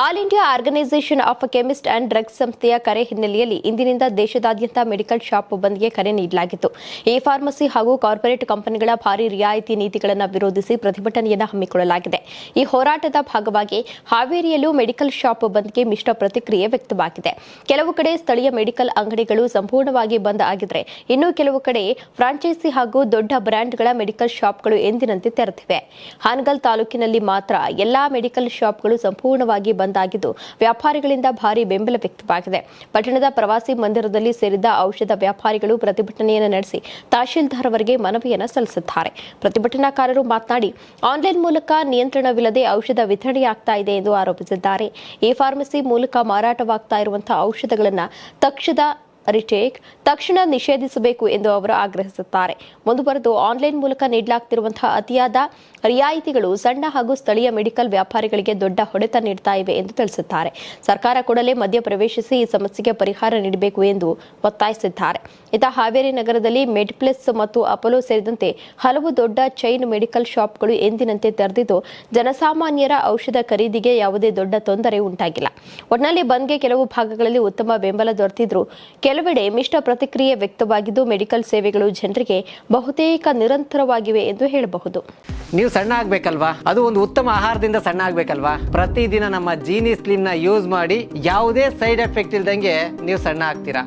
All India organisation of chemist and drugs ಸಂಸ್ಥೆಯ ಕರೆ ಹಿನ್ನೆಲೆಯಲ್ಲಿ ಇಂದಿನಿಂದ ದೇಶದಾದ್ಯಂತ ಮೆಡಿಕಲ್ ಶಾಪ್ ಬಂದ್ಗೆ ಕರೆ ನೀಡಲಾಗಿತ್ತು. ಈ ಫಾರ್ಮಸಿ ಹಾಗೂ ಕಾರ್ಪೊರೇಟ್ ಕಂಪನಿಗಳ ಭಾರಿ ರಿಯಾಯಿತಿ ನೀತಿಗಳನ್ನು ವಿರೋಧಿಸಿ ಪ್ರತಿಭಟನೆಯನ್ನು ಹಮ್ಮಿಕೊಳ್ಳಲಾಗಿದೆ. ಈ ಹೋರಾಟದ ಭಾಗವಾಗಿ ಹಾವೇರಿಯಲ್ಲೂ ಮೆಡಿಕಲ್ ಶಾಪ್ ಬಂದ್ಗೆ ಮಿಶ್ರ ಪ್ರತಿಕ್ರಿಯೆ ವ್ಯಕ್ತವಾಗಿದೆ. ಕೆಲವು ಕಡೆ ಸ್ಥಳೀಯ ಮೆಡಿಕಲ್ ಅಂಗಡಿಗಳು ಸಂಪೂರ್ಣವಾಗಿ ಬಂದ್ ಆಗಿದ್ರೆ, ಇನ್ನು ಕೆಲವು ಕಡೆ ಫ್ರಾಂಚೈಸಿ ಹಾಗೂ ದೊಡ್ಡ ಬ್ರ್ಯಾಂಡ್ಗಳ ಮೆಡಿಕಲ್ ಶಾಪ್ಗಳು ಎಂದಿನಂತೆ ತೆರೆದಿವೆ. ಹಾನಗಲ್ ತಾಲೂಕಿನಲ್ಲಿ ಮಾತ್ರ ಎಲ್ಲಾ ಮೆಡಿಕಲ್ ಶಾಪ್ಗಳು ಸಂಪೂರ್ಣವಾಗಿ ಬಂದ್ ಆಗಿದ್ದು, ವ್ಯಾಪಾರಿಗಳಿಂದ ಭಾರಿ ಬೆಂಬಲ ವ್ಯಕ್ತವಾಗಿದೆ. ಪಟ್ಟಣದ ಪ್ರವಾಸಿ ಮಂದಿರದಲ್ಲಿ ಸೇರಿದ್ದ ಔಷಧ ವ್ಯಾಪಾರಿಗಳು ಪ್ರತಿಭಟನೆಯನ್ನು ನಡೆಸಿ ತಹಶೀಲ್ದಾರ್ ಅವರಿಗೆ ಮನವಿಯನ್ನು ಸಲ್ಲಿಸಿದ್ದಾರೆ. ಪ್ರತಿಭಟನಾಕಾರರು ಮಾತನಾಡಿ, ಆನ್ಲೈನ್ ಮೂಲಕ ನಿಯಂತ್ರಣವಿಲ್ಲದೆ ಔಷಧ ವಿತರಣೆಯಾಗ್ತಾ ಇದೆ ಎಂದು ಆರೋಪಿಸಿದ್ದಾರೆ. ಈ ಫಾರ್ಮಸಿ ಮೂಲಕ ಮಾರಾಟವಾಗ್ತಾ ಇರುವಂತಹ ಔಷಧಗಳನ್ನು ತಕ್ಷಣ ನಿಷೇಧಿಸಬೇಕು ಎಂದು ಅವರು ಆಗ್ರಹಿಸುತ್ತಾರೆ. ಮುಂದುವರೆದು ಆನ್ಲೈನ್ ಮೂಲಕ ನೀಡಲಾಗುತ್ತಿರುವಂತಹ ಅತಿಯಾದ ರಿಯಾಯಿತಿಗಳು ಸಣ್ಣ ಹಾಗೂ ಸ್ಥಳೀಯ ಮೆಡಿಕಲ್ ವ್ಯಾಪಾರಿಗಳಿಗೆ ದೊಡ್ಡ ಹೊಡೆತ ನೀಡುತ್ತಾ ಇವೆ ಎಂದು ತಿಳಿಸಿದ್ದಾರೆ. ಸರ್ಕಾರ ಕೂಡಲೇ ಮಧ್ಯ ಪ್ರವೇಶಿಸಿ ಈ ಸಮಸ್ಯೆಗೆ ಪರಿಹಾರ ನೀಡಬೇಕು ಎಂದು ಒತ್ತಾಯಿಸಿದ್ದಾರೆ. ಇತ್ತ ಹಾವೇರಿ ನಗರದಲ್ಲಿ ಮೆಡ್ಪ್ಲಸ್ ಮತ್ತು ಅಪೋಲೋ ಸೇರಿದಂತೆ ಹಲವು ದೊಡ್ಡ ಚೈನ್ ಮೆಡಿಕಲ್ ಶಾಪ್ಗಳು ಎಂದಿನಂತೆ ತೆರೆದಿದ್ದು, ಜನಸಾಮಾನ್ಯರ ಔಷಧ ಖರೀದಿಗೆ ಯಾವುದೇ ದೊಡ್ಡ ತೊಂದರೆ ಉಂಟಾಗಿಲ್ಲ. ಒಟ್ನಲ್ಲಿ ಬಂದ್ಗೆ ಕೆಲವು ಭಾಗಗಳಲ್ಲಿ ಉತ್ತಮ ಬೆಂಬಲ ದೊರೆತಿದ್ರು, ಕೆಲವೆಡೆ ಮಿಶ್ರ ಪ್ರತಿಕ್ರಿಯೆ ವ್ಯಕ್ತವಾಗಿದ್ದು, ಮೆಡಿಕಲ್ ಸೇವೆಗಳು ಜನರಿಗೆ ಬಹುತೇಕ ನಿರಂತರವಾಗಿವೆ ಎಂದು ಹೇಳಬಹುದು. ನೀವು ಸಣ್ಣ ಆಗ್ಬೇಕಲ್ವಾ? ಅದು ಒಂದು ಉತ್ತಮ ಆಹಾರದಿಂದ ಸಣ್ಣ ಆಗ್ಬೇಕಲ್ವಾ? ಪ್ರತಿದಿನ ನಮ್ಮ ಜೀನಿ ಸ್ಲಿಮ್ ನ ಯೂಸ್ ಮಾಡಿ ಯಾವುದೇ ಸೈಡ್ ಎಫೆಕ್ಟ್ ಇಲ್ದಂಗೆ ನೀವು ಸಣ್ಣ ಆಗ್ತೀರಾ.